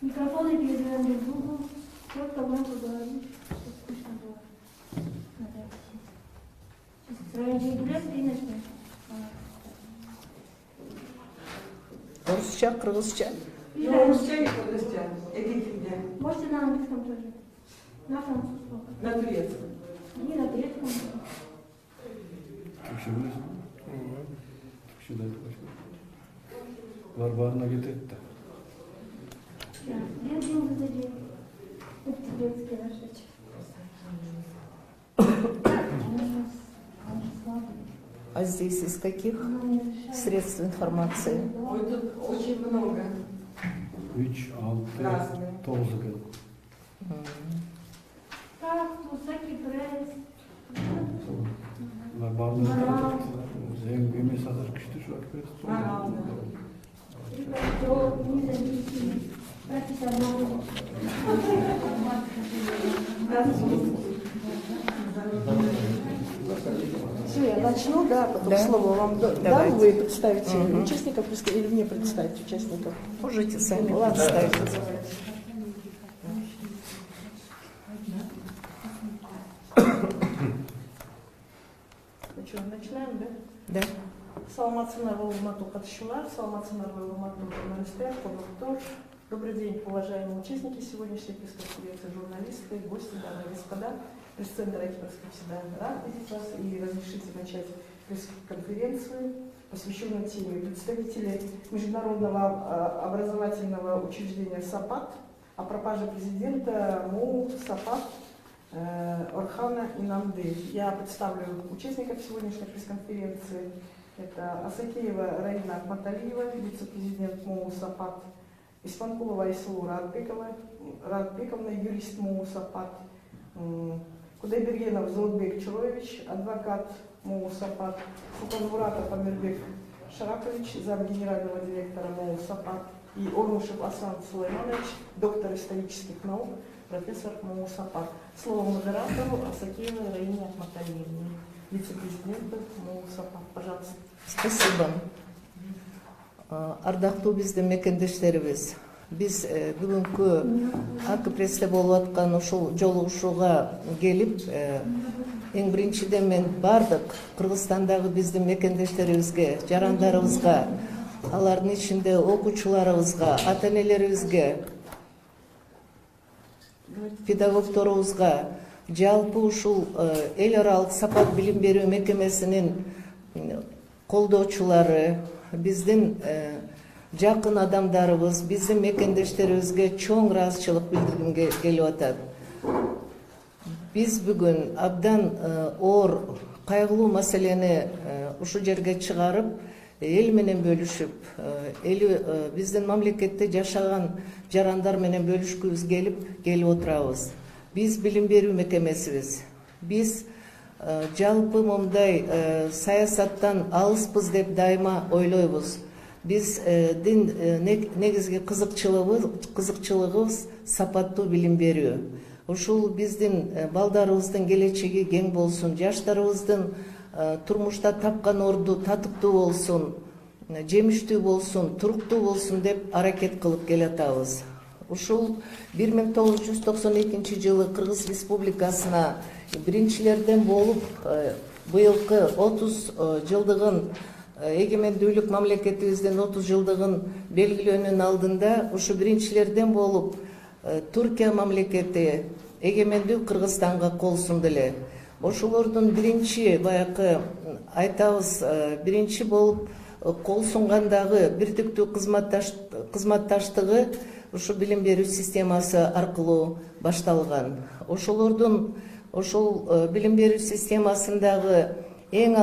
Микрофон передвигаем Google. Вот проблема поговорим. Сразу гулять и начнем. Орусча, кыргызча. Орусча и кыргызча. Можете на английском тоже. На французском. На турецком. Не на турецком. Var getirdi de. Я деньги за день. Это турецкий рождать. А здесь из каких средств информации? Ой, тут очень много. 3, 6, 9 gün. Так, всякий пресс. Var barını zengin mesajlar kıştı şu an. Репортер, независимый, профессиональный. Все, я начну, да, потом Да. слово вам дам, Давайте. вы представите участников или мне представить участников? Можете сами Ладно, представить. Ну что, начинаем, да? Да. Саламатсыздар Алматы катышуулар, саламатсыздар Алматы журналисттер, коноктор. Добрый день, уважаемые участники сегодняшней пресс-конференции, журналисты, гости, дамы и господа. Пресс-центр экспертского всегда рад видеть вас и разрешите начать пресс-конференцию, посвященную теме представителей Международного образовательного учреждения САПАТ о пропаже президента МОУ САПАТ Орхана Инамды. Я представлю участников сегодняшней пресс-конференции. Это Асакеева Раина Ахматалиева, вице-президент МОУ САПАТ, Испанкулова Айсулу Радбековна, юрист МОУ САПАТ, Кудайбергенов Золотбек Чуроевич, адвокат МОУ САПАТ, Султанмуратов Амирбек Шарапович, зам генерального директора МОУ САПАТ, и Орнушев Асан Сулайманович, доктор исторических наук, профессор МОУ САПАТ. Слово модератору Асакеевой Раине Ахматалиевне, вице-президенту МОУ САПАТ. Пожалуйста. Спасибо. Ардактуу биздин мекендештерибиз, биз бүгүнкү ак престе болуп аткан ушул жолугушууга келип, эң биринчиден мен бардык Кыргызстандагы биздин мекендештерибизге, жарандарыбызга, алардын ичинде окуучуларыбызга, ата-энелерибизге, педагогторубузга, жалпы ушул эл аралык сапат билим берүү мекемесинин колдоочулары, биздин жакын адамдарыбыз, биздин мекендештерибизге чоң ыраазычылык билдиргим келип атат. Биз бүгүн абдан оор, кайгылуу маселени ушу жерге чыгарып, эл менен бөлүшүп, биздин мамлекетте жашаган жарандар менен бөлүшкүбүз келип отурабыз. Биз билим берүү мекемесибиз. Биз жалпы мындай саясаттан алыспыз деп дайыма ойлойбуз. Биздин негизги кызыкчылыгыбыз сапаттуу билим берүү. Ушул биздин балдарыбыздын келечеги кең болсун, жаштарыбыздын турмушта тапкан орду татыктуу болсун, жемиштүү болсун, туруктуу болсун деп аракет кылып келатабыз. Ушул 1992 жылы Кыргыз Республикасына биринчилерден болуп, быйылкы 30 жылдыгын, эгемендүүлүк мамлекетибиздин 30 жылдыгын белгилөөнүн алдында ушу биринчилерден болуп Туркия мамлекети эгемендүү Кыргызстанга кол сунду эле. Ошолордун биринчи баякы айтабыз, биринчи болуп кол сунгандагы бирдиктүү кызматташтыгы ушу билим берүү системасы аркылуу башталган. Ошол билим берүү системасындагы эң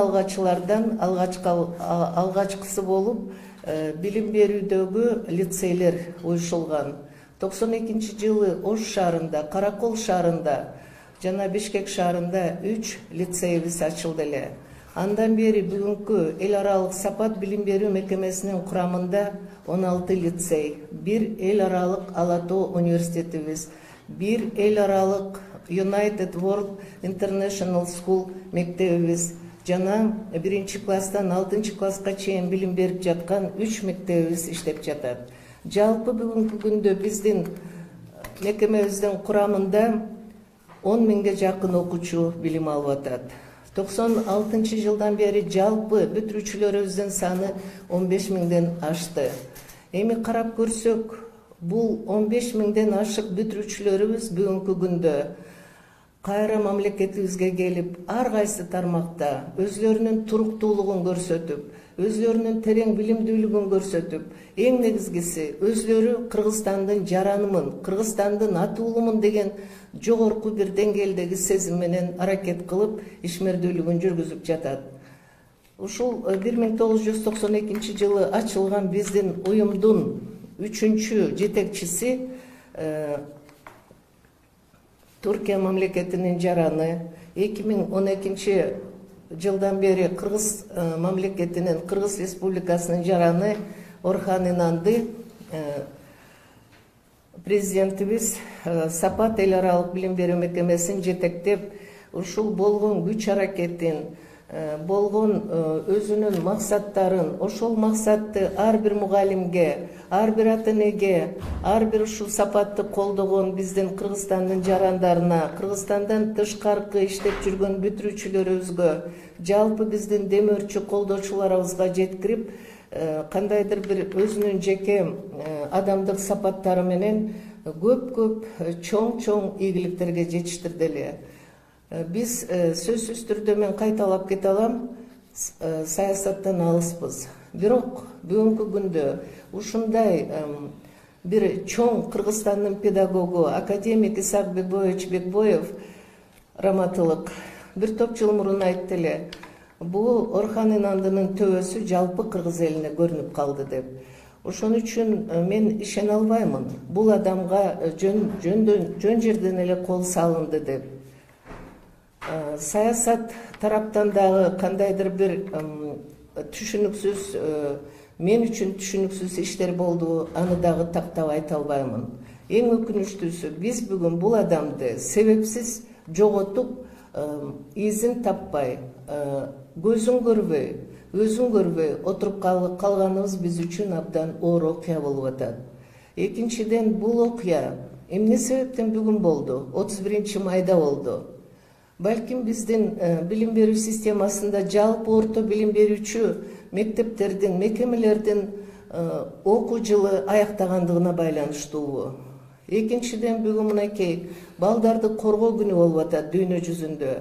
алгачкысы болуп билим берүүдөгү лицейлер уюшулган. 92 жылы Ош шаарында, Каракол шаарында жана Бишкек шаарында 3 лицейбиз ачылды эле. Андан бери бүгүнкү эл аралык сапат билим берүү мекемесинин курамында 16 лицей, 1 эл аралык Ала Тоо университетибиз, 1 эл аралык United World International School мектебибиз, жана 1-класстан 6-класска чейин билим берип жаткан 3 мектебибиз иштеп жатат. Жалпы бүгүнкү күндө биздин мекемебиздин курамында 10 миңге жакын окуучу билим алып атат. 96 жылдан бери жалпы бүтүрүүчүлөрүбүздүн саны 15 миңден ашты. Эми карап көрсөк, бул 15 миңден ашык бүтүрүүчүлөрүбүз бүгүнкү күндө кайра мамлекетибизге келип, ар кайсы тармакта өзлөрүнүн туруктуулугун көрсөтүп, өзлөрүнүн терең билимдүүлүгүн көрсөтүп, эң негизгиси өзлөрү Кыргызстандын жаранымын, Кыргызстандын атуулумун деген жогорку бир деңгээлдеги сезим менен аракет кылып, ишмердүүлүгүн жүргүзүп жатат. Ушул 1992 жылы ачылган биздин уюмдун 3-чү жетекчиси Түркия мамлекетинин жараны, 2012 жылдан бери Кыргыз мамлекетинин, Кыргыз Республикасынын жараны Орхан Инанды президентибиз Сапат эл аралык билим берүү мекемесин жетектеп, ушул болгон күч аракетин, болгон өзүнүн максаттарын, ошол максатты ар бир мугалимге, ар бир ата-энеге, ар бир ушул Сапатты колдогон биздин Кыргызстандын жарандарына, Кыргызстандан тышкаркы иштеп жүргөн бүтүрүүчүлөрүбүзгө, жалпы биздин демөөрчү колдоочуларыбызга жеткирип, кандайдыр бир өзүнүн жеке адамдык сапаттары менен көп чоң ийгиликтерге жетиштирди эле. Биз сөзсүз түрдө мен кайталап кете алам, саясаттан алыспыз. Бирок бүгүнкү күндө ушундай бир чоң Кыргызстандын педагогу академик Исак Бекбоев раматылык бир топ жыл мурун айтты эле, бул Орхан Инандынын төбөсү жалпы кыргыз элине көрүнүп калды деп. Ошон үчүн мен ишене албаймын, бул адамга жөн жерден эле кол салынды деп. Саясат тараптан дагы кандайдыр бир түшүнүксүз, мен үчүн түшүнүксүз иштер болду, аны дагы тактап айта албаймын. Эң өкүнүчтүүсү, биз бүгүн бул адамды себепсиз жоготуп, изин таппай, көзүн көрбөй отуруп калганыбыз биз үчүн абдан оор окуя болуп атат. Экинчиден, бул окуя эмне себептен бүгүн болду? 31-майда болду. Балким биздин билим берүү системасында жалпы орто билим берүүчү мектептердин, мекемелердин окуу жылы аяктагандыгына байланыштуубу. Экинчиден, бүгүн мынакей балдарды коргоо күнү болуп атат дүйнө жүзүндө.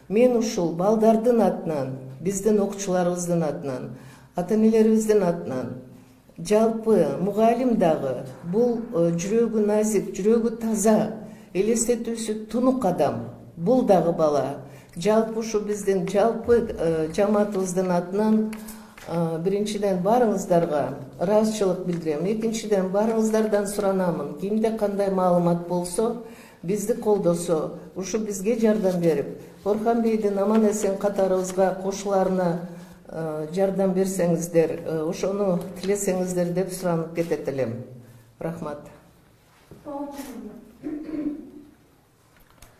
Мен ушул балдардын атынан, биздин окуучуларыбыздын атынан, ата-энелерибиздин атынан, жалпы мугалим дагы бул жүрөгү назик, жүрөгү таза, элестетүүсү тунук адам. Бул дагы бала. Жалпы ушу биздин жалпы жамаатыбыздын атынан биринчиден барыңыздарга ыраазычылык билдирем. Экинчиден, барыңыздардан суранамын, кимде кандай маалымат болсо, бизди колдосо, ушу бизге жардам берип, Орхан бейдин аман эсен катарыбызга кошуларына жардам берсеңиздер, ошону тилесеңиздер деп суранып кетет элем. Рахмат.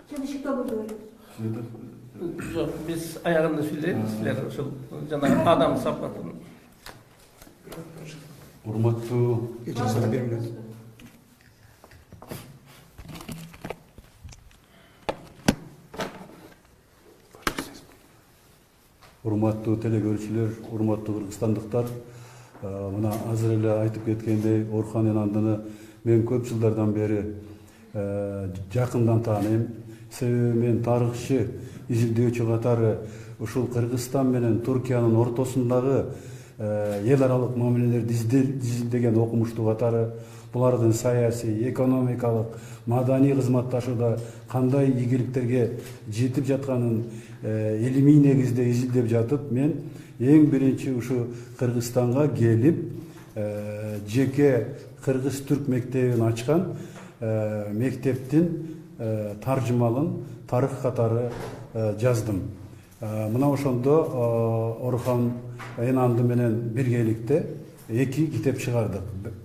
Следующий кто будет говорить? Жоқ, біз аяғында сөйлейміз, сіздер ошол жана адам сапатын. Урматтуу урматтуу телекөрүүчүлөр, урматтуу кыргызстандыктар, мына азыр эле айтып кеткендей, Орхан Инандыны мен көп жылдардан бери жакындан тааныйм. Себеби мен тарыхчы, изилдөөчү катары ушул Кыргызстан менен Түркиянын ортосундагы эл аралык мамилелерди изилдеген окумуштуу катары булардын саясий, экономикалык, маданий кызматташууда кандай ийгиликтерге жетип жатканын илимий негизде изилдеп жатып, мен эң биринчи ушу Кыргызстанга келип, жеке кыргыз-түрк мектебин ачкан мектептин таржымалын тарых катары жаздым. Мына ошондо Орхан Инанды менен биргеликте 2 китеп чыгардык.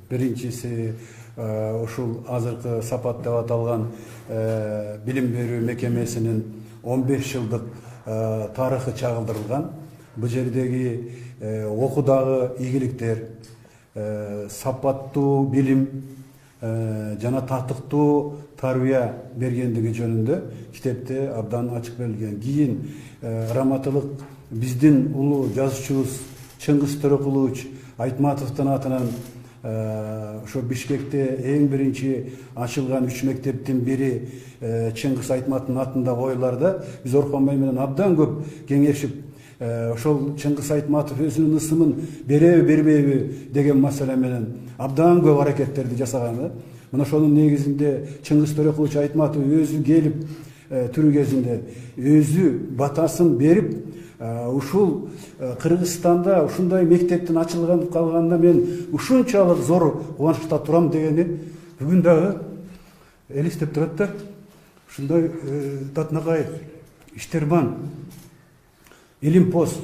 Биринчиси ушул азыркы Сапат деп аталган билим берүү мекемесинин 15 жылдык тарыхы чагылдырылган. Бул жердеги окуудагы ийгиликтер, сапаттуу билим жана тартыктуу тарбия бергендиги жөнүндө китепте абдан ачык берилген. Кийин раматылык биздин улуу жазуучубуз Чыңгыз Төрөкулович Айтматовдун атынан ошо Бишкекте эң биринчи ачылган 3 мектептин бири Чыңгыз Айтматовдун атында коюларда биз Орхон бай менен абдан көп кеңешип, ошол Чыңгыз Айтматов өзүнүн ысымын береби бербейби деген маселе менен абдан көп аракеттерди жасаган. Мына ошонун негизинде Чыңгыз Төрөкулович Айтматов өзү келип түрү кезинде өзү батасын берип, ушул Кыргызстанда ушундай мектептин ачылган калганына мен ушунчалык зор кубанычта турам дегени бүгүн дагы элестеп турат да. Ушундай татынакай Иштерман, илимпоз,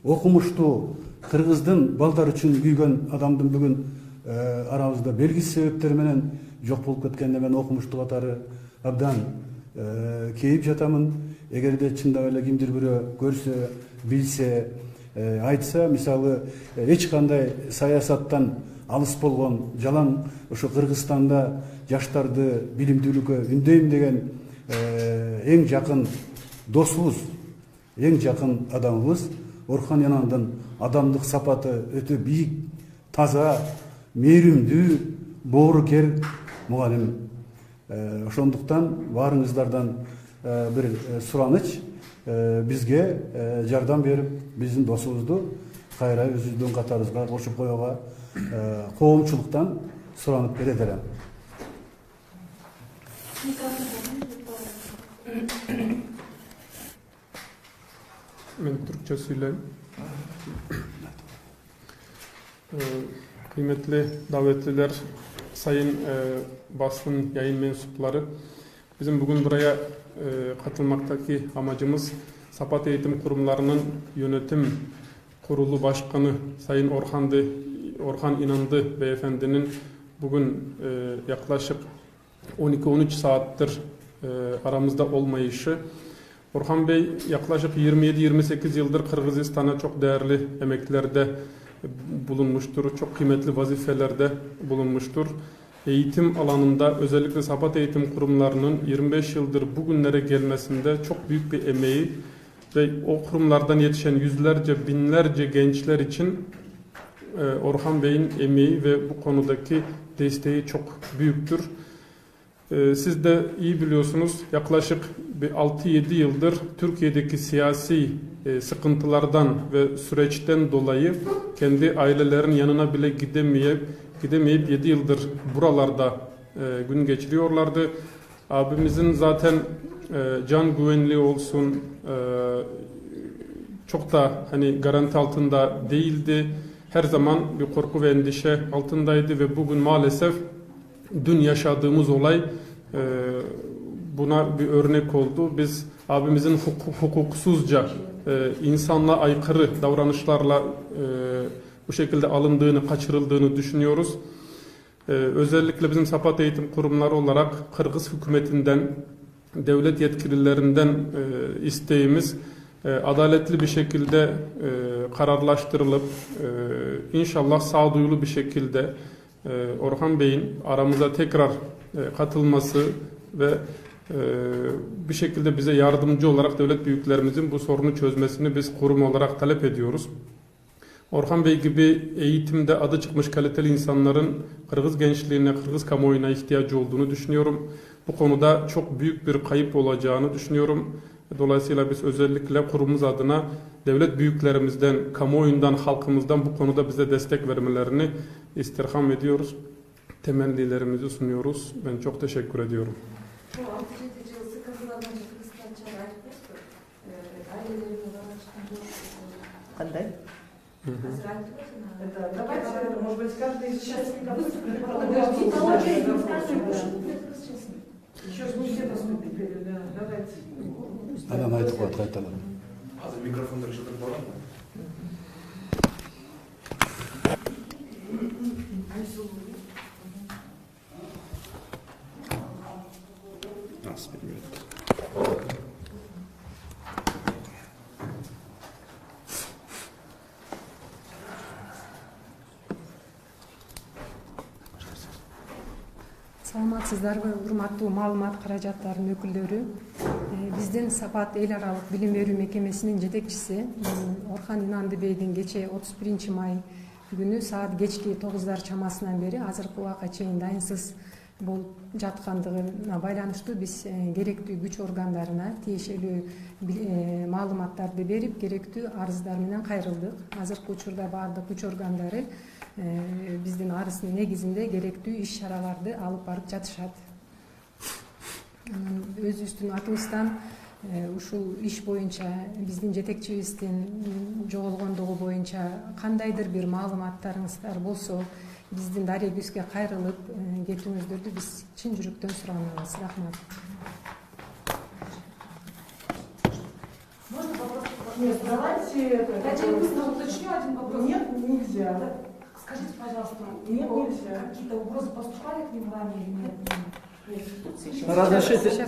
окумуштуу кыргыздын балдар үчүн күйгөн адамдын бүгүн арабызда белгисиз себептер менен жок болуп кеткенде мен окумуштуу катары абдан кейип жатамын. Эгерде чындап эле кимдир бирөө көрсө, билсе, айтса, мисалы эч кандай саясаттан алыс болгон жалаң ошо Кыргызстанда жаштарды билимдүүлүккө үндөйм деген эң жакын досубуз, эң жакын адамыбыз Орхон Инандын адамдык сапаты өтө бийик, таза, мээримдүү, боорукер мугалим. Ошондуктан баарыңыздардан bir сураныч, бизге жардам берип, биздин досубузду кайра өзүбүздүн катарыбызга кошуп коюуга коомчулуктан суранып берет. Мен Türkçe söyleyeyim. Kıymetli davetliler, sayın basın yayın mensupları, bizim bugün buraya katılmaktaki amacımız Sapat Eğitim Kurumlarının Yönetim Kurulu Başkanı Sayın Orhan İnandı Beyefendinin bugün yaklaşık 12-13 saattir aramızda olmayışı. Orhan Bey yaklaşık 27-28 yıldır Kırgızistan'a çok değerli emeklerde bulunmuştur, çok kıymetli vazifelerde bulunmuştur. Eğitim alanında özellikle Sapat Eğitim Kurumlarının 25 yıldır bugünlere gelmesinde çok büyük bir emeği ve o kurumlardan yetişen yüzlerce, binlerce gençler için Orhan Bey'in emeği ve bu konudaki desteği çok büyüktür. Siz de iyi biliyorsunuz, yaklaşık 6-7 yıldır Türkiye'deki siyasi sıkıntılardan ve süreçten dolayı kendi ailelerin yanına bile gidemeyip 7 yıldır buralarda gün geçiriyorlardı. Abimizin zaten can güvenliği olsun çok da hani garanti altında değildi. Her zaman bir korku ve endişe altındaydı ve bugün maalesef dün yaşadığımız olay buna bir örnek oldu. Biz abimizin hukuksuzca insanla aykırı davranışlarla bu şekilde alındığını, kaçırıldığını düşünüyoruz. Özellikle bizim Sapat Eğitim Kurumları olarak Kırgız hükümetinden, devlet yetkililerinden isteğimiz adaletli bir şekilde kararlaştırılıp inşallah sağduyulu bir şekilde Orhan Bey'in aramıza tekrar katılması ve bir şekilde bize yardımcı olarak devlet büyüklerimizin bu sorunu çözmesini biz kurum olarak talep ediyoruz. Orhan Bey gibi eğitimde adı çıkmış kaliteli insanların Kırgız gençliğine, Kırgız kamuoyuna ihtiyacı olduğunu düşünüyorum. Bu konuda çok büyük bir kayıp olacağını düşünüyorum. Dolayısıyla biz özellikle kurumumuz adına devlet büyüklerimizden, kamuoyundan, halkımızdan bu konuda bize destek vermelerini istirham ediyoruz. Temennilerimizi sunuyoruz. Ben çok teşekkür ediyorum. Bu 6-7 yıl sıkıntılardan Kırgızistan çağırdı. Ailelerin olarak çıkınca Кандай? Давайте, может быть, каждый из участников еще не все поступили. Давайте. Анан айтып коет кайталап. Азыр микрофондар шатып барамы? Саламатсыздарбы, урматтуу маалымат каражаттарынын өкүлдөрү. Биздин Сапат эл аралык билим берүү мекемесинин жетекчиси Орхан Инандыбейдин кече 31 май күнү саат кечки 9 чамасынан бери азыркы убакка чейин дайынсыз болуп жаткандыгына байланыштуу биз керектүү күч органдарына тиешелүү маалыматтарды берип, керектүү арыздар менен кайрылдык. Азыркы учурда баардык күч органдары биздин арыздын негизинде керектүү иш чараларды алып барып жатышат. Өзүбүздүн атыбыздан ушул иш боюнча биздин жетекчибиздин жоголгондугу боюнча кандайдыр бир маалыматтарыңыздар болсо, биздин дарегибизге кайрылып кетүүңүздөрдү биз чын жүрөктөн суранабыз. Рахмат. Можно вопрос? Нет, давайте... Дайте я быстро уточню один вопрос. Нет, нельзя. Скажите, пожалуйста, Нет, нельзя. какие-то угрозы поступали к ним ранее или нет? Разрешите,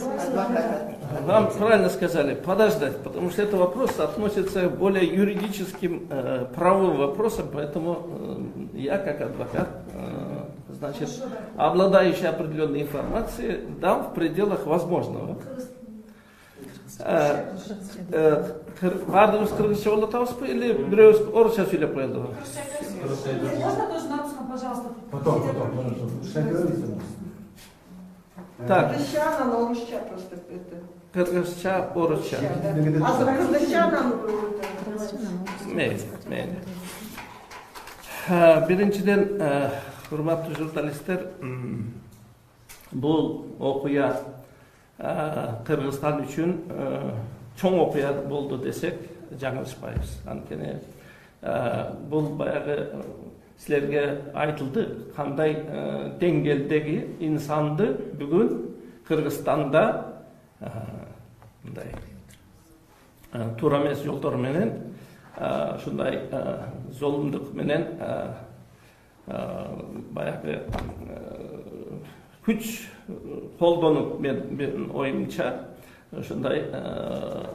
вам правильно сказали, подождать, потому что этот вопрос относится к более юридическим правовым вопросам, поэтому я как адвокат, значит, обладающий определенной информацией, дам в пределах возможного. Бардығымыз кыргызча болуп атабызбы или бирөөбүз орусча сүйлөп коелубу? Можно тоже на русском, пожалуйста? Потом. Так. Кыргызча, на орусча просто это. Кыргызча, орусча. А за кыргызча нам Мейли. Биринчиден, урматтуу журналисттер, бул окуя Кыргызстан үчүн чоң окуя болду десек жаңылышпайбыз. Анткени бул баягы силерге айтылды, кандай деңгээлдеги инсанды бүгүн Кыргызстанда мындай туура эмес жолдор менен ушундай золумдук менен баягы күч колдонуп, мен оюмча ушундай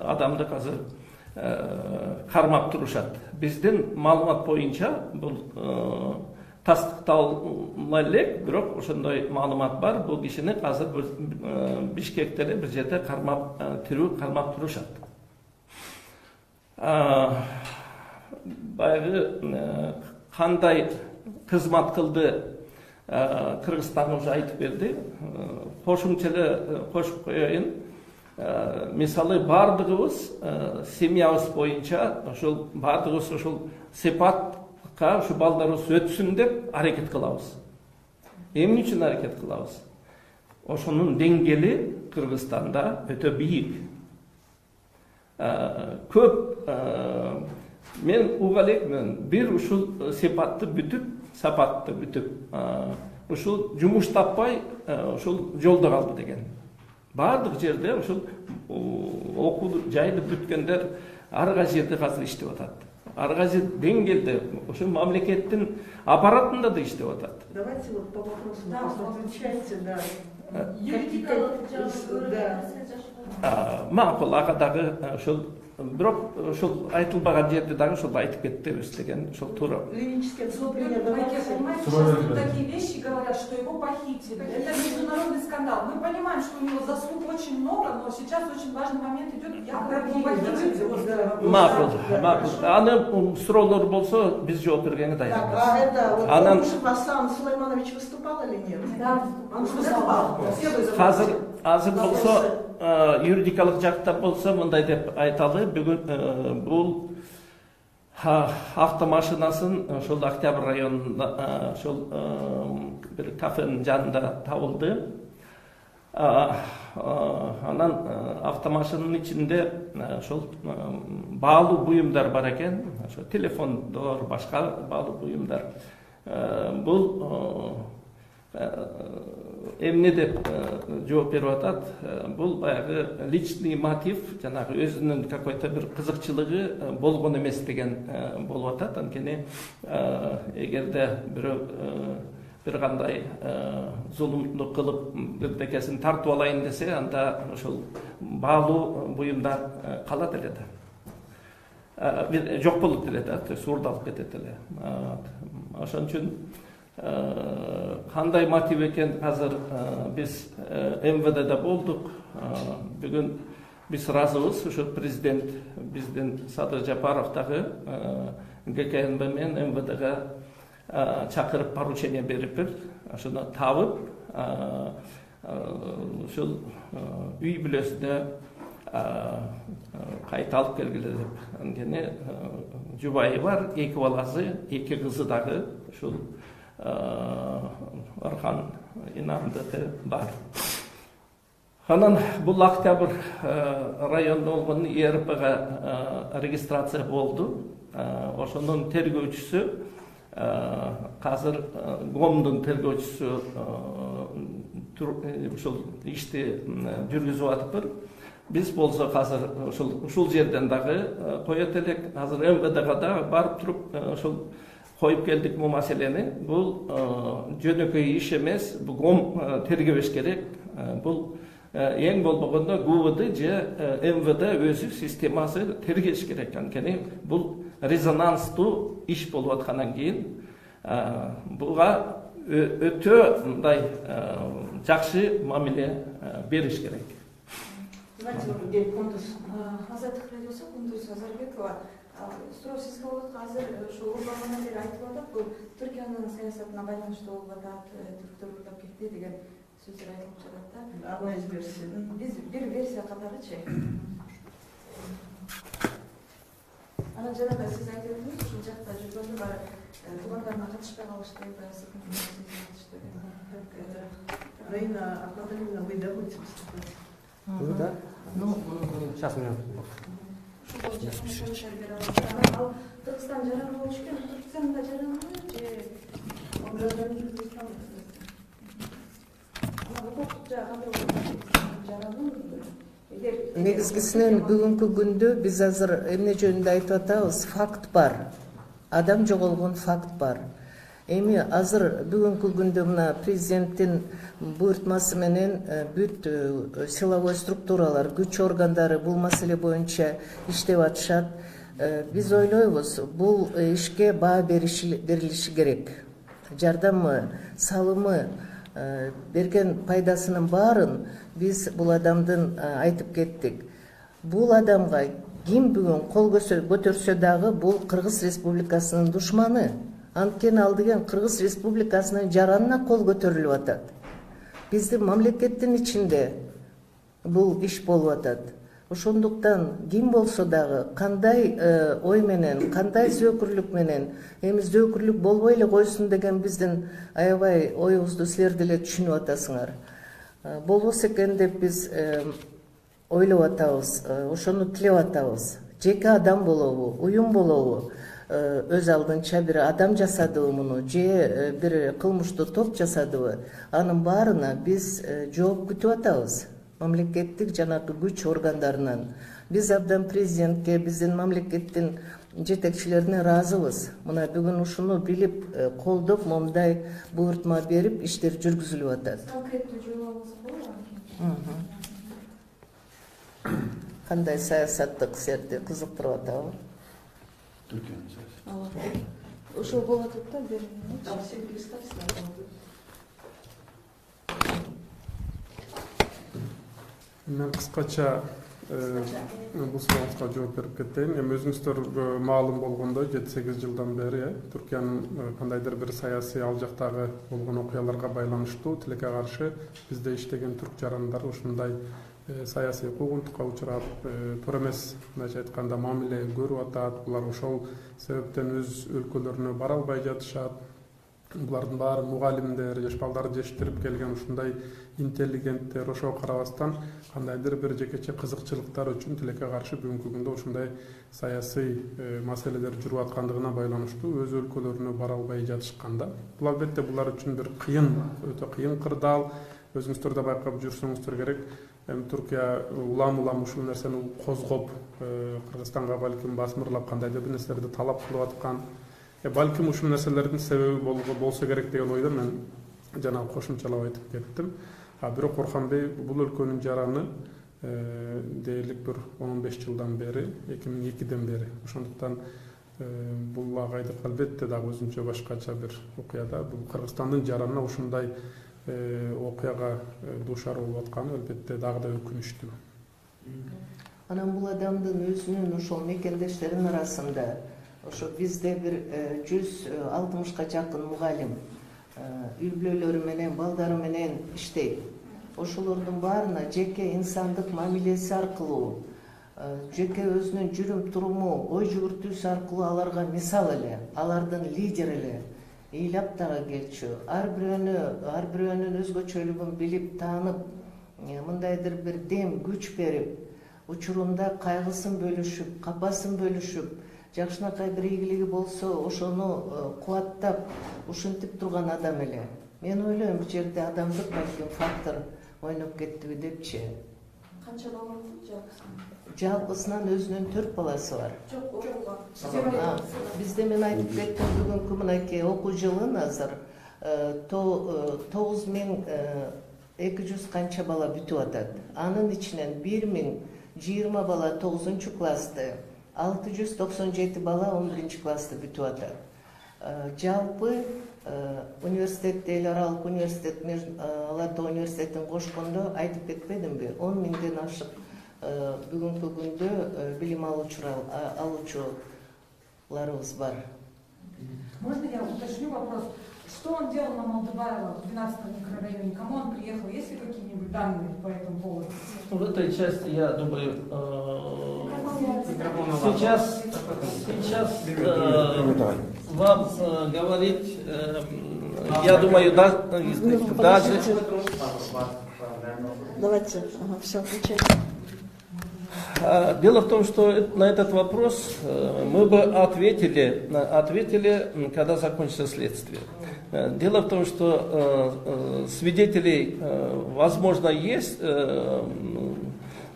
адамды азыр кармап турушат. Биздин маалымат боюнча бул тастыкталмай элек, бирок ошондой маалымат бар. Бул кишини азыр Бишкекте бир жерде кармап турушат. Баягы кандай кызмат кылды Кыргызстан уже айтып берди. Кошумча эле кошуп коеюн. Мисалы бардыгыбыз семьябыз боюнча ошол бардыгыбыз ошол сепатка ушу балдарыбыз өтсүн деп аракет кылабыз. Эмне үчүн аракет кылабыз? Ошонун деңгээли Кыргызстанда өтө бийик. Көп мен угал элекмин, бир ушул сепатты бүтүп, сапатты бүтүп, ушул жумуш таппай ушул жолдо калды деген. Бардык жерде ушул окуу жайды бүткөндөр ар кайсы жерде азыр иштеп атат. Ар кайсы деңгээлде ошол мамлекеттин аппаратында да иштеп атат. Давайте вот по вопросу отвечайте, да. Макул, ага дагы ошол бирок ошол айтылбаган жерде дагы ошол айтып кетебиз деген ошол туура. Клиническое отступление, Понимаете, сейчас тут такие вещи говорят, что его похитили. Это международный скандал. Мы понимаем, что у него заслуг очень много, но сейчас очень важный момент идет, якобы его похитили. Макул. Аны суроолор болсо биз жооп бергенге даярбыз. А это вот Асан Сулайманович выступал или нет? Да, он выступал. Азыр болсо юридикалык жакта болсо мындай деп айталы, бүгүн бул автомашинасын ошол Октябрь районунда ошол бир кафенин жанында табылды. Анан автомашинанын ичинде ошол баалуу буюмдар бар экен, ошо телефондор, башка баалуу буюмдар. Бул эмне деп жооп берип атат? Бул баягы личный мотив, жанагы өзүнүн какой-то бир кызыкчылыгы болгон эмес деген болуп атат. Анткени эгерде бирөө бир кандай зулумдук кылып бирдекесин тартып алайын десе, анда ошол баалуу буюмдар калат эле да. Жок болуп эле да, уурдалып кетет эле. Ошон үчүн Кандай мотив экен азыр биз МВДде болдук. Бүгүн биз разыбыз, ошо президент биздин Садыр Жапаров дагы ГКНБ менен МВДге чакырып поручение бериптир. Ошону табып, ушул үй бүлөсүнө кайта алып келгиле деп. Анткени жубайы бар, 2 баласы, 2 кызы дагы ушул Орхан Инандыкы бар. Анан бул октябрь районунда болгон ИРПга регистрация болду. Ошонун тергөөчүсү азыр ГОМдун тергөөчүсү ушул ишти жүргүзүп атыптыр. Биз болсо азыр ушул жерден дагы коет элек. Азыр МВДга да барып туруп ушул коюп келдик бул маселени. Бул жөнөкөй иш эмес, бул ГОМ тергебеш керек. Бул эң болбогондо ГУВД же МВД өзү системасы тергеш керек. Анткени бул резонанстуу иш болуп аткандан кийин буга өтө мындай жакшы мамиле бериш керек. Давайте Кундуз. Азаттык радиосу Кундуз Азарбекова. Суроо сизге болот. Азыр ошо урбандан бери айтып атат, бул Түркиянын саясатына байланыштуу болуп атат, түрктөр уурдап кетти деген сөздөр айтылып жатат да. Одна из версий. Биз бир версия катарычы. Анан жанагы сиз айтып өттүңүз, ушул жакта жүргөндө бары туугандарына катышпай калышты, Раина Ахмадалиевна, вы да будете выступать? Да. Ну, сейчас у меня. Кыргызстан жаран болуш керек, Түркстанда жаранбы же гражданин Кыргызстан? негизгисинен бүгүнкү күндө биз азыр эмне жөнүндө айтып атабыз? Факт бар. Адам жоголгон факт бар. Эми азыр бүгүнкү күндө мына президенттин буйртмасы менен бүт силовой структуралар, күч органдары бул маселе боюнча иштеп атышат. Биз ойлойбуз, бул ишке баа берилиши керек. Жардамы, салымы, берген пайдасынын баарын биз бул адамдын айтып кеттик. Бул адамга ким бүгүн кол көтөрсө дагы бул Кыргыз Республикасынын душманы. Анткени ал деген Кыргыз Республикасынын жаранына кол көтөрүлүп атат. Биздин мамлекеттин ичинде бул иш болуп атат. Ошондуктан ким болсо дагы, кандай ой менен, кандай зөөкүрлүк менен, эми зөөкүрлүк болбой эле койсун деген биздин аябай оюбузду силер деле түшүнүп атасыңар. Болбосо экен деп биз ойлоп атабыз, ошону тилеп атабыз. Жеке адам болобу, уюм болобу, өз алдынча бир адам жасадыбы муну, же бир кылмыштуу топ жасадыбы, анын баарына биз жооп күтүп атабыз. Мамлекеттик жанагы күч органдарынан. Биз абдан президентке, биздин мамлекеттин жетекчилерине разыбыз. Мына бүгүн ушуну билип, колдоп, момундай буйртма берип, иштер жүргүзүлүп атат. Конкреттүү жообуңуз болобу? Кандай саясаттык сиерди кызыктырып атабы? Түркиянын саясаты. Ошол болуп атат да, бир. Там все представители. Мен кыскача бул сурооңузга жооп берип кетейин. Эми өзүңүздөр маалым болгондой 7-8 жылдан бери Түркиянын кандайдыр бир саясий ал жактагы болгон окуяларга байланыштуу тилекке каршы бизде иштеген түрк жарандар ушундай саясий куугунтукка учурап, туура эмес мындайча айтканда мамиле көрүп атат. Булар ошол себептен өз өлкөлөрүнө бара албай жатышат. Булардын баары мугалимдер, жаш балдар жештирип келген ушундай интеллигенттер. Ошого карабастан кандайдыр бир жекече кызыкчылыктар үчүн тилекке каршы бүгүнкү күндө ушундай саясий маселелер жүрүп аткандыгына байланыштуу өз өлкөлөрүнө бара албай жатышканда. Бул албетте булар үчүн бир кыйын, өтө кыйын кырдаал. Өзүңүздөр да байкап жүрсөңүздөр керек. Түркия улам ушул нерсени козгоп, Кыргызстанга балким басмырлап кандайдыр бир нерселерди талап кылып аткан. Балким ушул нерселердин себеби болсо керек деген ойдо мен жана кошумчалап айтып кеттим. Бирок Орханбей бул өлкөнүн жараны дээрлик бир 15 жылдан бери, 2002ден бери. Ошондуктан Бул агайдык албетте дагы өзүнчө башкача бир окуя да. Бул Кыргызстандын жаранына ушундай окуяга дуушар болуп атканы албетте дагы да өкүнүчтүү. Анан бул адамдын өзүнүн ошол мекендештеринин арасында ошо бизде бир 160га жакын мугалим үй бүлөлөрү менен, балдары менен иштейт. Ошолордун баарына жеке инсандык мамилеси аркылуу, жеке өзүнүн жүрүм туруму, ой жүгүртүүсү аркылуу аларга мисал эле, алардын лидери эле, ыйлап дагы келчү. Ар бирөөнүн өзгөчөлүгүн билип, таанып, мындайдыр бир дем, күч берип, учурунда кайгысын бөлүшүп, капасын бөлүшүп, жакшынакай бир ийгилиги болсо ошону кубаттап, ушинтип турган адам эле. Мен ойлойм, бул жерде адамдык балким фактор ойноп кеттиби депчи. Канча бала жалпысынан? Жалпысынан өзүнүн 4 баласы бар. Жок, окууга. Бизде мен айтып кеттим бүгүнкү мынакей окуу жылын азыр 9200 канча бала бүтүп атат. Анын ичинен 1020 бала 9-классты, 697 бала 11-классты бүтүп атат. Жалпы университетте, эл аралык университет, Ала Тоо университетин кошкондо айтып кетпедимби? 10 миңден ашык бүгүнкү күндө билим алуучуларыбыз бар. Можно я уточню вопрос? Что он делал на Молдыбаева в 12-м микрорайоне? Кому он приехал? Есть ли какие-нибудь данные по этому поводу? В этой части, я думаю, сейчас вам говорить, я думаю, даже... Давайте, все, включайте. Дело в том, что на этот вопрос мы бы ответили, когда закончится следствие. Дело в том, что свидетелей, возможно, есть.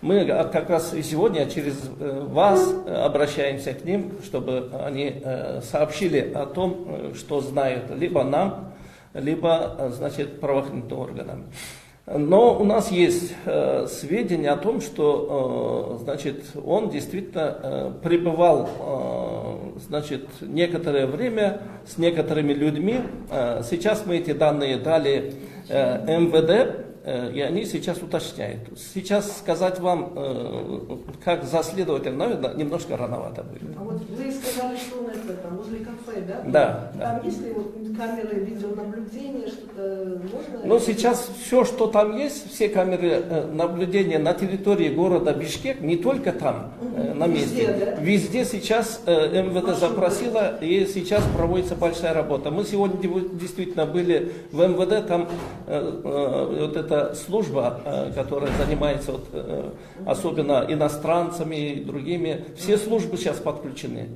Мы как раз и сегодня через вас обращаемся к ним, чтобы они сообщили о том, что знают либо нам, либо, значит, правоохранительным органам. Но у нас есть сведения о том, что, значит, он действительно пребывал, значит, некоторое время с некоторыми людьми. Сейчас мы эти данные дали МВД, и они сейчас уточняют. Сейчас сказать вам, как за следователем, наверное, немножко рановато будет. А вот вы сказали, что он это там возле кафе, да? Да. Там есть ли вот камеры видеонаблюдения, что-то можно? Ну, сейчас все, что там есть, все камеры наблюдения на территории города Бишкек, не только там, на месте. Везде, да? Везде сейчас МВД запросила, и сейчас проводится большая работа. Мы сегодня действительно были в МВД, там вот эта служба, которая занимается особенно иностранцами и другими, все службы сейчас подключены.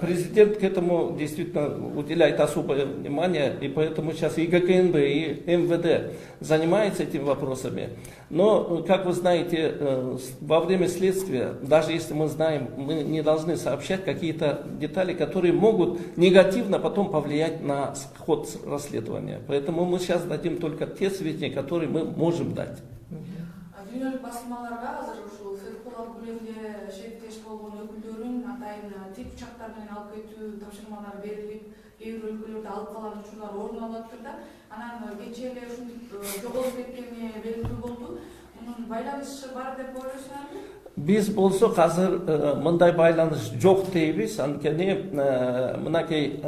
Президент к этому действительно уделяет особое внимание, и поэтому сейчас и ГКНБ, и МВД занимаются этими вопросами. Но, как вы знаете, во время следствия, даже если мы знаем, мы не должны сообщать какие-то детали, которые могут негативно потом повлиять на ход расследования. Поэтому мы сейчас дадим только те сведения, которые мы можем дать. Дүйнөлүк басылмаларга азыр ушул Фетхулла Гулевде шектеш болгон өкүлдөрүн атайын тик учактар менен алып кетүү тапшырмалары берилип, кээ бир өлкөлөрдө алып калган учурлар орун алып атты да. Анан кечээ эле ушинтип жоголуп кеткени белгилүү болду. Мунун байланышы бар деп ойлойсуңарбы? Биз болсок азыр мындай байланыш жок дейбиз. Анткени мынакей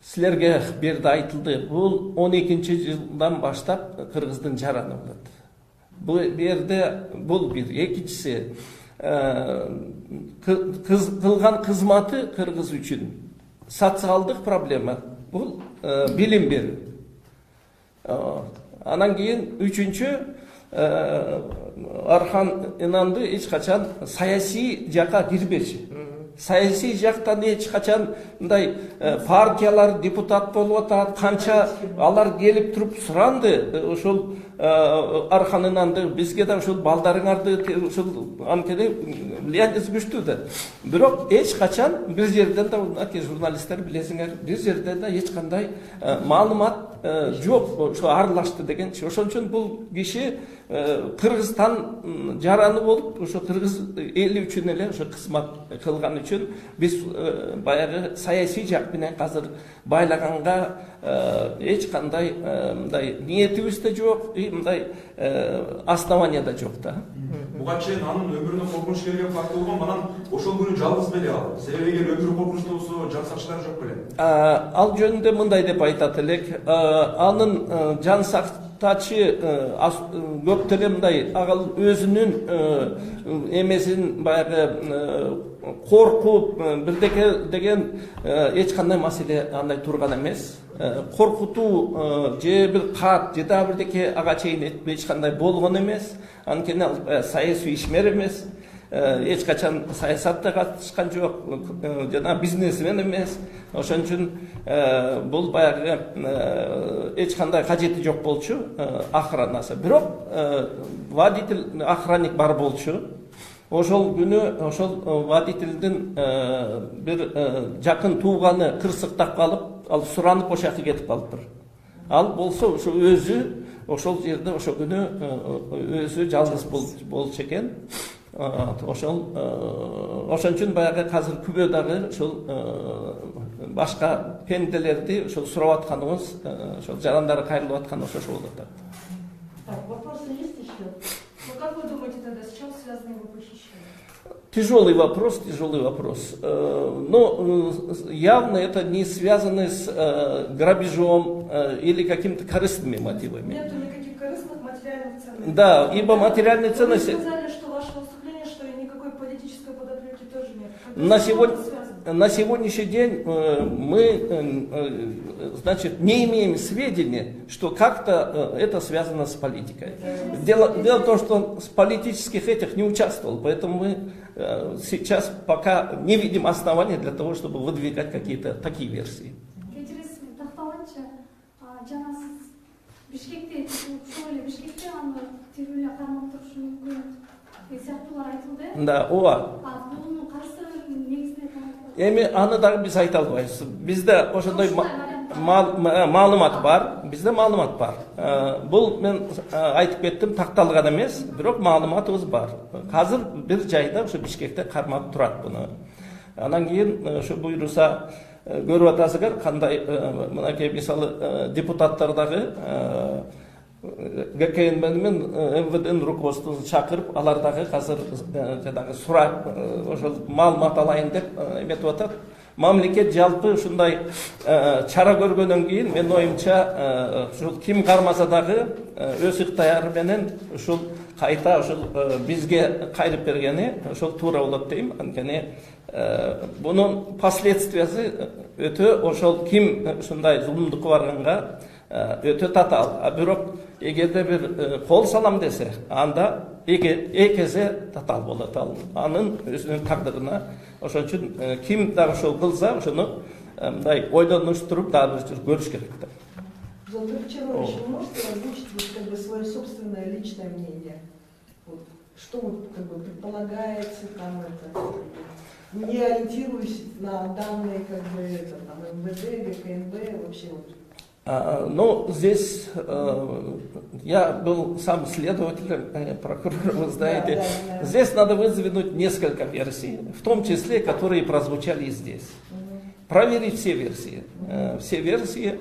силерге берде айтылды. Бул 12-жылдан баштап Кыргыздын жараны болот. Бул бир, экинчиси кылган кызматы Кыргыз үчүн социалдык проблема, бул билим берүү. Анан кийин үчүнчү, Архан Инанды эч качан саясий жакка кирбечи. Саясий жактан эч качан мындай партиялар депутат болуп атат, канча алар келип туруп суранды, ошол Архан Инанды бизге да ушул балдарыңарды ушул анткени влияниясы күчтүү да. Бирок эч качан бир жерден да мынакей журналисттер билесиңер, бир жерден да эч кандай маалымат жок, ошо аралашты дегенчи. Ошон үчүн бул киши Кыргызстан жараны болуп, ошо кыргыз эли үчүн эле ошо кызмат кылган үчүн үчүн биз баягы саясий жак менен азыр байлаганга эч кандай мындай ниетибиз да жок, мындай основания да жок да. Буга чейин анын өмүрүнө коркунуч келген факт болгон, анан ошол күнү жалгыз беле ал. Себеби эгер өмүрү коркунучтуу болсо жан сакчылары жок беле. Ал жөнүндө мындай деп айтат элек, анын жан сактачы көп деле мындай ал өзүнүн эмесин баягы коркуп бирдеке деген эч кандай маселе андай турган эмес. Коркутуу же бир кат же дагы бирдеке ага чейин эч кандай болгон эмес. Анткени ал саясий ишмер эмес, эч качан саясатта катышкан жок, жана бизнесмен эмес. Ошон үчүн бул баягы эч кандай кажети жок болчу охранасы. Бирок водитель, охранник бар болчу. Ошол күнү ошол водительдин бир жакын тууганы кырсыктап калып, ал суранып ошол жака кетип калыптыр. Ал болсо ошо өзү ошол жерде ошол күнү өзү жалгыз болчу экен. Ошон үчүн баягы азыр күбө дагы ошол башка пенделерди ошол сурап атканыбыз, ошол жарандары кайрылып атканы ошо болуп атат. Так, вопросы есть еще? Ну как вы думаете тогда, с чем связаны его похищения? Тяжелый вопрос. Но явно это не связано с грабежом или какими-то корыстными мотивами. Нету никаких корыстных материальных ценностей. Да, ибо материальные ценности... Вы сказали, что ваше выступление, что и никакой политической подоплеки тоже нет. На сегодняшний день мы, значит, не имеем сведений, что как-то это связано с политикой. Дело в том, что он с политических этих не участвовал, поэтому мы сейчас пока не видим оснований для того, чтобы выдвигать какие-то такие версии. Да, эми аны дагы биз айта албайбыз. Бизде ошондой маалымат бар. Бул мен айтып кеттим, такталган эмес, бирок маалыматыбыз бар. Азыр бир жайда ошо Бишкекте кармап турат буну. Анан кийин ошо буйруса көрүп атасыздар кандай мынакей мисалы депутаттар дагы ГКНБ менен МВДнын руководствосун чакырып, алар дагы азыр жанагы сурап, ошол маалымат алайын деп эметип атат. Мамлекет жалпы ушундай чара көргөндөн кийин, менин оюмча, ушул ким кармаса дагы өз ыктыяры менен ушул кайта ушул бизге кайрып бергени ошол туура болот дейм. Анткени бунун последствиясы өтө ошол ким ушундай зулумдукка барганга өтө татаал. Бирок эгерде бир кол салам десе, анда экезе татаал болот ал. Анын өзүнүн тагдырына. Ошон үчүн ким дагы ошол кылса, ошону мындай ойлонуштуруп дагы бир көрүш керек да. Золотарь Чарович, вы можете озвучить как бы свое собственное личное мнение? Вот, что вы как бы предполагаете там это? Не ориентируюсь на данные как бы это, там, МВД, ГКНБ, вообще вот. Ну, здесь я был сам следователем, прокурором, вы знаете. Да. Здесь надо выдвинуть несколько версий, в том числе, которые прозвучали и здесь. Проверить все версии. Все версии,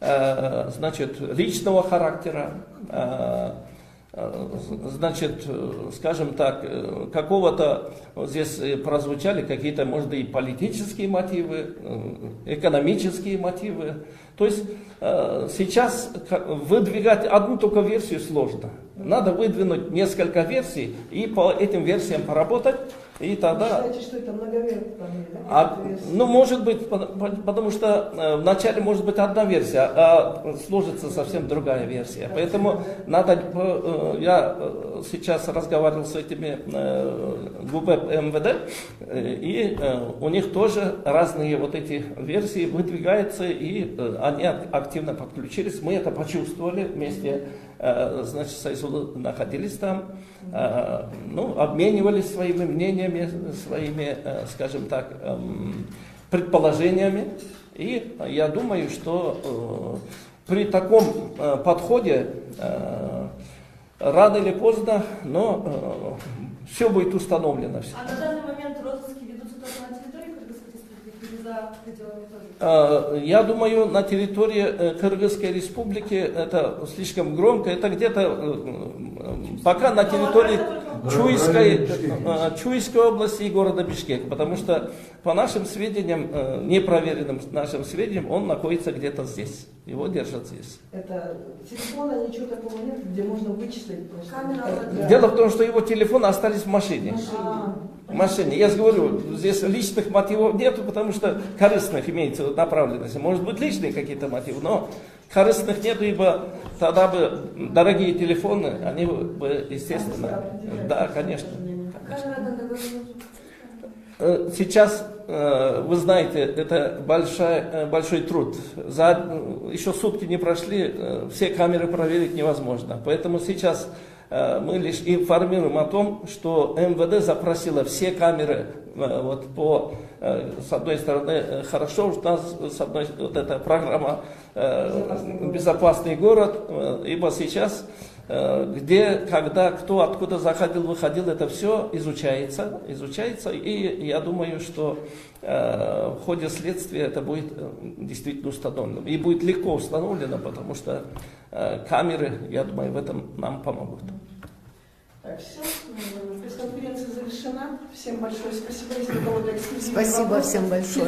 значит, личного характера, значит, скажем так, какого-то, вот здесь прозвучали какие-то, может быть, и политические мотивы, экономические мотивы. То есть сейчас выдвигать одну только версию сложно. Надо выдвинуть несколько версий и по этим версиям поработать. И тогда... Вы считаете, что это многоверсия? Да? Ну, может быть, потому что вначале может быть одна версия, а сложится совсем другая версия. Поэтому надо... Я сейчас разговаривал с этими ГУБЭП МВД, и у них тоже разные вот эти версии выдвигаются, и они активно подключились. Мы это почувствовали вместе, значит, с Айсулу находились там, ну, обменивались своими мнениями, своими, скажем так, предположениями. И я думаю, что при таком подходе рано или поздно, но все будет установлено. А на данный момент розыски ведутся только на территории за пределами тоже? Я думаю, на территории Кыргызской республики это слишком громко. Это где-то пока на территории Чуйской области и города Бишкек. Потому что по нашим сведениям, непроверенным нашим сведениям, он находится где-то здесь. Его держат здесь. Это телефона, ничего такого нет, где можно вычислить просто? Дело в том, что его телефоны остались в машине. В машине. Я же говорю, здесь личных мотивов нету, потому что корыстных имеется направленность. Может быть, личные какие-то мотивы, но корыстных нету, ибо тогда бы дорогие телефоны, они бы, естественно, да, конечно. Сейчас, вы знаете, это большой труд. Еще сутки не прошли, все камеры проверить невозможно. Поэтому сейчас мы лишь информируем о том, что МВД запросило все камеры, с одной стороны, хорошо, у нас вот эта программа «Безопасный город», ибо сейчас где, когда, кто, откуда заходил, выходил, это все изучается, и я думаю, что в ходе следствия это будет действительно установлено. И будет легко установлено, потому что камеры, я думаю, в этом нам помогут. Так, все. Пресс-конференция завершена. Всем большое спасибо. Если у кого-то эксклюзивные Спасибо вопросы. всем большое.